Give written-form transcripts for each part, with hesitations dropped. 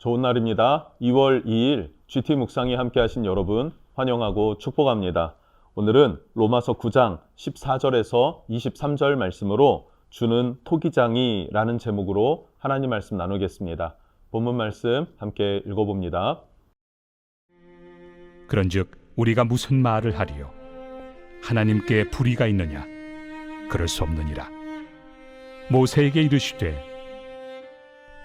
좋은 날입니다. 2월 2일 GT 묵상에 함께 하신 여러분 환영하고 축복합니다. 오늘은 로마서 9장 14절에서 23절 말씀으로 주는 토기장이라는 제목으로 하나님 말씀 나누겠습니다. 본문 말씀 함께 읽어봅니다. 그런즉 우리가 무슨 말을 하리요? 하나님께 불의가 있느냐? 그럴 수 없느니라. 모세에게 이르시되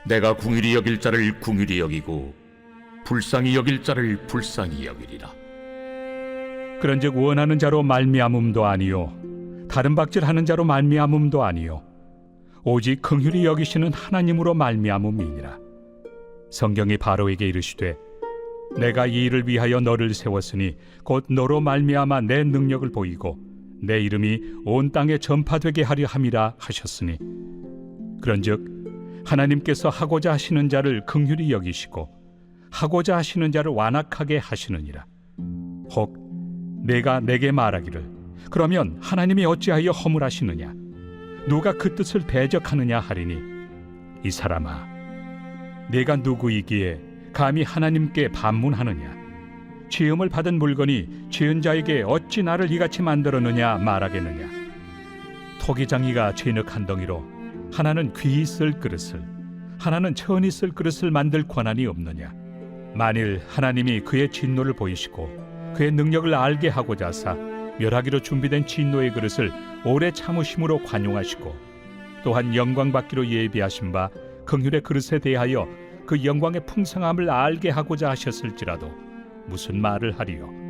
내가 궁휼히 여길 자를 궁휼히 여기고 불쌍히 여길 자를 불쌍히 여기리라. 그런즉 원하는 자로 말미암음도 아니요 다른 박질하는 자로 말미암음도 아니요 오직 긍휼히 여기시는 하나님으로 말미암음이니라. 성경이 바로에게 이르시되 내가 이 일을 위하여 너를 세웠으니 곧 너로 말미암아 내 능력을 보이고 내 이름이 온 땅에 전파되게 하려 함이라 하셨으니 그런즉 하나님께서 하고자 하시는 자를 긍휼히 여기시고 하고자 하시는 자를 완악하게 하시느니라. 혹 내가 내게 말하기를 그러면 하나님이 어찌하여 허물하시느냐? 누가 그 뜻을 대적하느냐 하리니 이 사람아 내가 누구이기에 감히 하나님께 반문하느냐? 죄음을 받은 물건이 죄은 자에게 어찌 나를 이같이 만들었느냐 말하겠느냐? 토기장이가 진흙 한 덩이로 하나는 귀히 쓸 그릇을 하나는 천히 쓸 그릇을 만들 권한이 없느냐? 만일 하나님이 그의 진노를 보이시고 그의 능력을 알게 하고자 하사 멸하기로 준비된 진노의 그릇을 오래 참으심으로 관용하시고 또한 영광 받기로 예비하신 바 긍휼의 그릇에 대하여 그 영광의 풍성함을 알게 하고자 하셨을지라도 무슨 말을 하리요?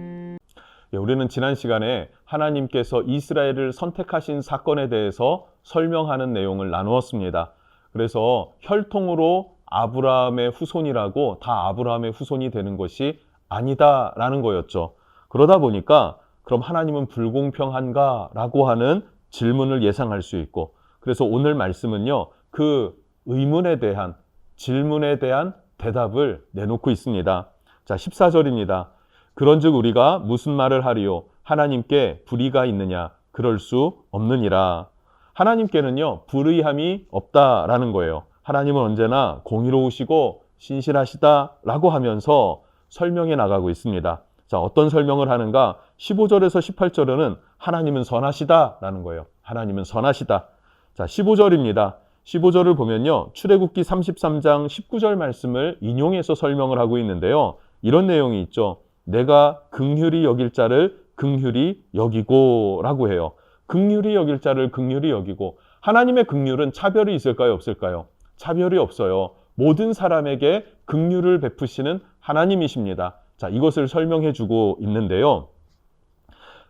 우리는 지난 시간에 하나님께서 이스라엘을 선택하신 사건에 대해서 설명하는 내용을 나누었습니다. 그래서 혈통으로 아브라함의 후손이라고 다 아브라함의 후손이 되는 것이 아니다라는 거였죠. 그러다 보니까 그럼 하나님은 불공평한가라고 하는 질문을 예상할 수 있고, 그래서 오늘 말씀은요, 그 의문에 대한 질문에 대한 대답을 내놓고 있습니다. 자, 14절입니다. 그런즉 우리가 무슨 말을 하리요? 하나님께 불의가 있느냐? 그럴 수 없느니라. 하나님께는요, 불의함이 없다라는 거예요. 하나님은 언제나 공의로우시고 신실하시다라고 하면서 설명해 나가고 있습니다. 자, 어떤 설명을 하는가? 15절에서 18절에는 하나님은 선하시다라는 거예요. 하나님은 선하시다. 자, 15절입니다. 15절을 보면요, 출애굽기 33장 19절 말씀을 인용해서 설명을 하고 있는데요. 이런 내용이 있죠. 내가 긍휼히 여길 자를 긍휼히 여기고 라고 해요. 긍휼히 여길 자를 긍휼히 여기고, 하나님의 긍휼은 차별이 있을까요? 없을까요? 차별이 없어요. 모든 사람에게 긍휼을 베푸시는 하나님이십니다. 자, 이것을 설명해 주고 있는데요.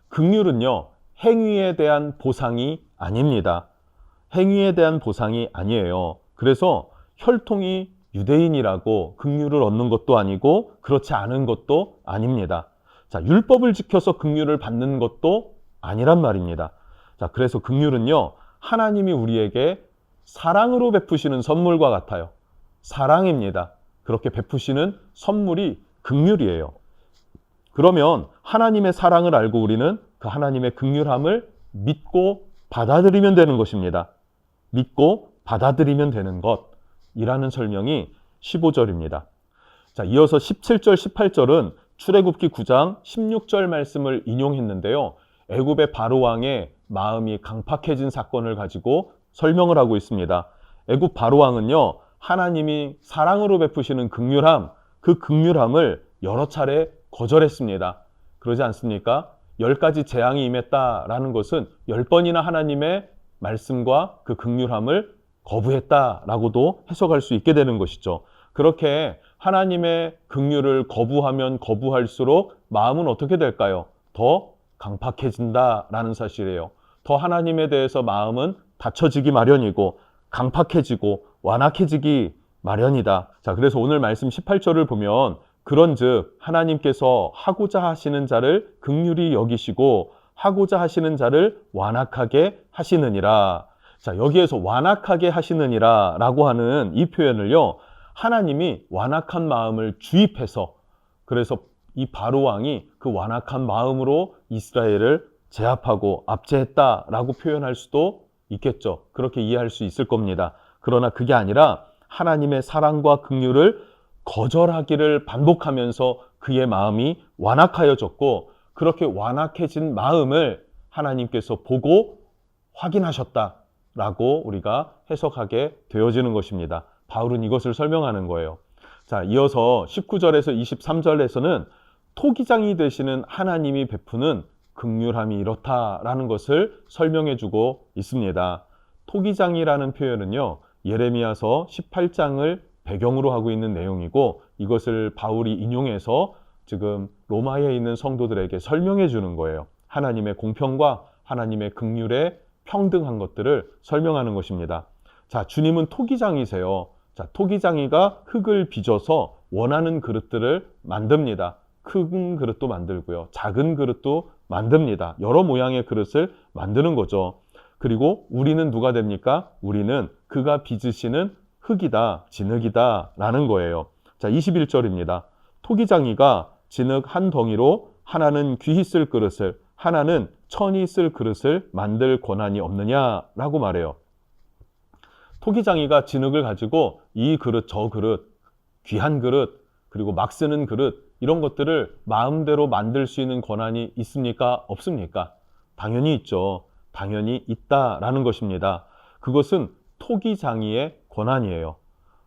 긍휼은요, 행위에 대한 보상이 아닙니다. 행위에 대한 보상이 아니에요. 그래서 혈통이 유대인이라고 긍휼을 얻는 것도 아니고 그렇지 않은 것도 아닙니다. 자, 율법을 지켜서 긍휼을 받는 것도 아니란 말입니다. 자, 그래서 긍휼은요, 하나님이 우리에게 사랑으로 베푸시는 선물과 같아요. 사랑입니다. 그렇게 베푸시는 선물이 긍휼이에요. 그러면 하나님의 사랑을 알고 우리는 그 하나님의 긍휼함을 믿고 받아들이면 되는 것입니다. 믿고 받아들이면 되는 것이라는 설명이 15절입니다. 자, 이어서 17절, 18절은 출애굽기 9장 16절 말씀을 인용했는데요. 애굽의 바로 왕의 마음이 강팍해진 사건을 가지고 설명을 하고 있습니다. 애굽 바로 왕은요, 하나님이 사랑으로 베푸시는 긍휼함, 그 긍휼함을 여러 차례 거절했습니다. 그러지 않습니까? 10가지 재앙이 임했다라는 것은 10번이나 하나님의 말씀과 그 긍휼함을 거부했다라고도 해석할 수 있게 되는 것이죠. 그렇게 하나님의 긍휼을 거부하면 거부할수록 마음은 어떻게 될까요? 더 강팍해진다라는 사실이에요. 더 하나님에 대해서 마음은 닫혀지기 마련이고 강팍해지고 완악해지기 마련이다. 자, 그래서 오늘 말씀 18절을 보면 그런즉 하나님께서 하고자 하시는 자를 긍휼히 여기시고 하고자 하시는 자를 완악하게 하시느니라. 자, 여기에서 완악하게 하시느니라 라고 하는 이 표현을요, 하나님이 완악한 마음을 주입해서, 그래서 이 바로 왕이 그 완악한 마음으로 이스라엘을 제압하고 압제했다라고 표현할 수도 있겠죠. 그렇게 이해할 수 있을 겁니다. 그러나 그게 아니라 하나님의 사랑과 긍휼을 거절하기를 반복하면서 그의 마음이 완악하여졌고, 그렇게 완악해진 마음을 하나님께서 보고 확인하셨다라고 우리가 해석하게 되어지는 것입니다. 바울은 이것을 설명하는 거예요. 자, 이어서 19절에서 23절에서는 토기장이 되시는 하나님이 베푸는 긍휼함이 이렇다라는 것을 설명해 주고 있습니다. 토기장이라는 표현은요, 예레미야서 18장을 배경으로 하고 있는 내용이고, 이것을 바울이 인용해서 지금 로마에 있는 성도들에게 설명해 주는 거예요. 하나님의 공평과 하나님의 긍휼의 평등한 것들을 설명하는 것입니다. 자, 주님은 토기장이세요. 자, 토기장이가 흙을 빚어서 원하는 그릇들을 만듭니다. 큰 그릇도 만들고요, 작은 그릇도 만듭니다. 여러 모양의 그릇을 만드는 거죠. 그리고 우리는 누가 됩니까? 우리는 그가 빚으시는 흙이다, 진흙이다 라는 거예요. 자, 21절입니다. 토기장이가 진흙 한 덩이로 하나는 귀히 쓸 그릇을, 하나는 천히 쓸 그릇을 만들 권한이 없느냐라고 말해요. 토기장이가 진흙을 가지고 이 그릇, 저 그릇, 귀한 그릇, 그리고 막 쓰는 그릇, 이런 것들을 마음대로 만들 수 있는 권한이 있습니까? 없습니까? 당연히 있죠. 당연히 있다라는 것입니다. 그것은 토기장이의 권한이에요.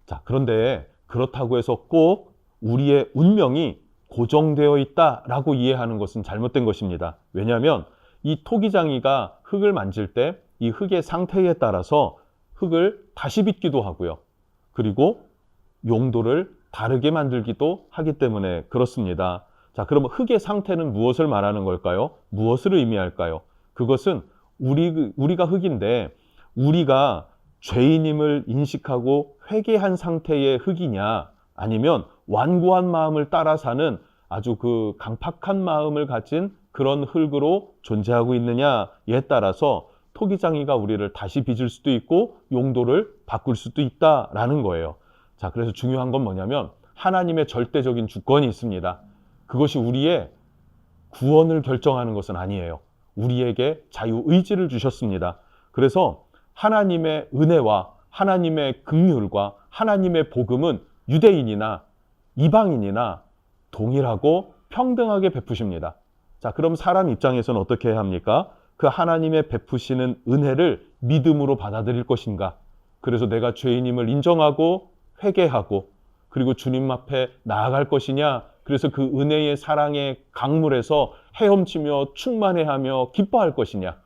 자, 그런데 그렇다고 해서 꼭 우리의 운명이 고정되어 있다라고 이해하는 것은 잘못된 것입니다. 왜냐하면 이 토기장이가 흙을 만질 때 이 흙의 상태에 따라서 흙을 다시 빚기도 하고요, 그리고 용도를 다르게 만들기도 하기 때문에 그렇습니다. 자, 그러면 흙의 상태는 무엇을 말하는 걸까요? 무엇을 의미할까요? 그것은 우리가 흙인데, 우리가 죄인임을 인식하고 회개한 상태의 흙이냐, 아니면 완고한 마음을 따라 사는 아주 그 강팍한 마음을 가진 그런 흙으로 존재하고 있느냐에 따라서 토기장이가 우리를 다시 빚을 수도 있고 용도를 바꿀 수도 있다라는 거예요. 자, 그래서 중요한 건 뭐냐면 하나님의 절대적인 주권이 있습니다. 그것이 우리의 구원을 결정하는 것은 아니에요. 우리에게 자유의지를 주셨습니다. 그래서 하나님의 은혜와 하나님의 긍휼과 하나님의 복음은 유대인이나 이방인이나 동일하고 평등하게 베푸십니다. 자, 그럼 사람 입장에서는 어떻게 해야 합니까? 그 하나님의 베푸시는 은혜를 믿음으로 받아들일 것인가? 그래서 내가 죄인임을 인정하고 회개하고 그리고 주님 앞에 나아갈 것이냐? 그래서 그 은혜의 사랑의 강물에서 헤엄치며 충만해하며 기뻐할 것이냐?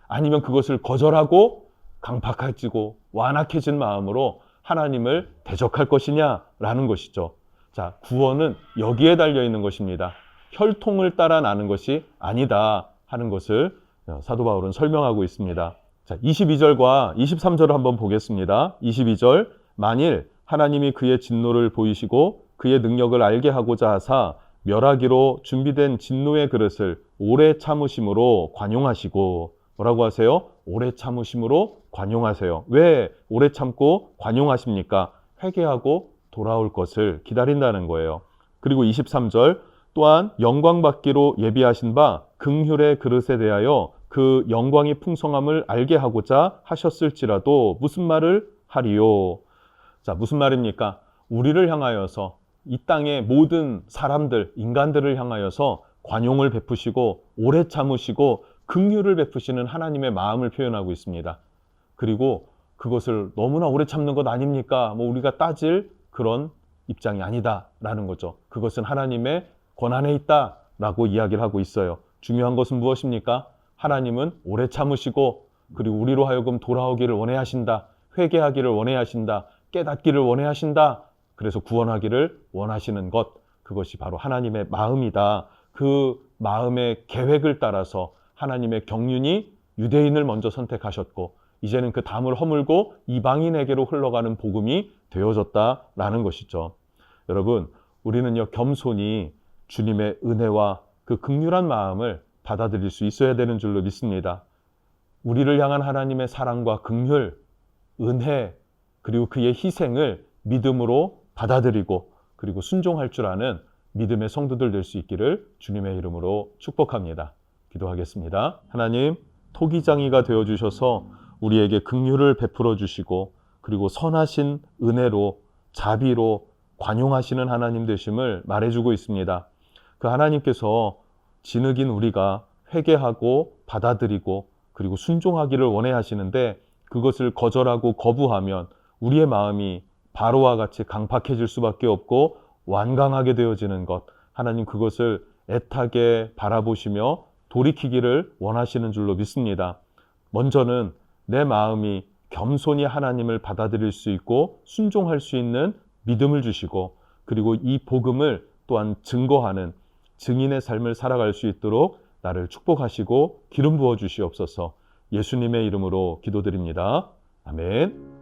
아니면 그것을 거절하고 강팍해지고 완악해진 마음으로 하나님을 대적할 것이냐라는 것이죠. 자, 구원은 여기에 달려 있는 것입니다. 혈통을 따라 나는 것이 아니다 하는 것을 사도 바울은 설명하고 있습니다. 자, 22절과 23절을 한번 보겠습니다. 22절, 만일 하나님이 그의 진노를 보이시고 그의 능력을 알게 하고자 하사 멸하기로 준비된 진노의 그릇을 오래 참으심으로 관용하시고, 뭐라고 하세요? 오래 참으심으로 관용하세요. 왜 오래 참고 관용하십니까? 회개하고 돌아올 것을 기다린다는 거예요. 그리고 23절, 또한 영광 받기로 예비하신 바 긍휼의 그릇에 대하여 그 영광의 풍성함을 알게 하고자 하셨을지라도 무슨 말을 하리요? 자, 무슨 말입니까? 우리를 향하여서, 이 땅의 모든 사람들, 인간들을 향하여서 관용을 베푸시고 오래 참으시고 긍휼을 베푸시는 하나님의 마음을 표현하고 있습니다. 그리고 그것을 너무나 오래 참는 것 아닙니까? 우리가 따질 그런 입장이 아니다라는 거죠. 그것은 하나님의 권한에 있다라고 이야기를 하고 있어요. 중요한 것은 무엇입니까? 하나님은 오래 참으시고 그리고 우리로 하여금 돌아오기를 원해하신다. 회개하기를 원해하신다. 깨닫기를 원해하신다. 그래서 구원하기를 원하시는 것, 그것이 바로 하나님의 마음이다. 그 마음의 계획을 따라서 하나님의 경륜이 유대인을 먼저 선택하셨고 이제는 그 담을 허물고 이방인에게로 흘러가는 복음이 되어졌다라는 것이죠. 여러분, 우리는요, 겸손히 주님의 은혜와 그 긍휼한 마음을 받아들일 수 있어야 되는 줄로 믿습니다. 우리를 향한 하나님의 사랑과 긍휼, 은혜, 그리고 그의 희생을 믿음으로 받아들이고 그리고 순종할 줄 아는 믿음의 성도들 될 수 있기를 주님의 이름으로 축복합니다. 기도하겠습니다. 하나님, 토기장이가 되어주셔서 우리에게 긍휼을 베풀어 주시고 그리고 선하신 은혜로 자비로 관용하시는 하나님 되심을 말해주고 있습니다. 그 하나님께서 진흙인 우리가 회개하고 받아들이고 그리고 순종하기를 원해 하시는데 그것을 거절하고 거부하면 우리의 마음이 바로와 같이 강팍해질 수밖에 없고 완강하게 되어지는 것, 하나님 그것을 애타게 바라보시며 돌이키기를 원하시는 줄로 믿습니다. 먼저는 내 마음이 겸손히 하나님을 받아들일 수 있고 순종할 수 있는 믿음을 주시고 그리고 이 복음을 또한 증거하는 증인의 삶을 살아갈 수 있도록 나를 축복하시고 기름 부어 주시옵소서. 예수님의 이름으로 기도드립니다. 아멘.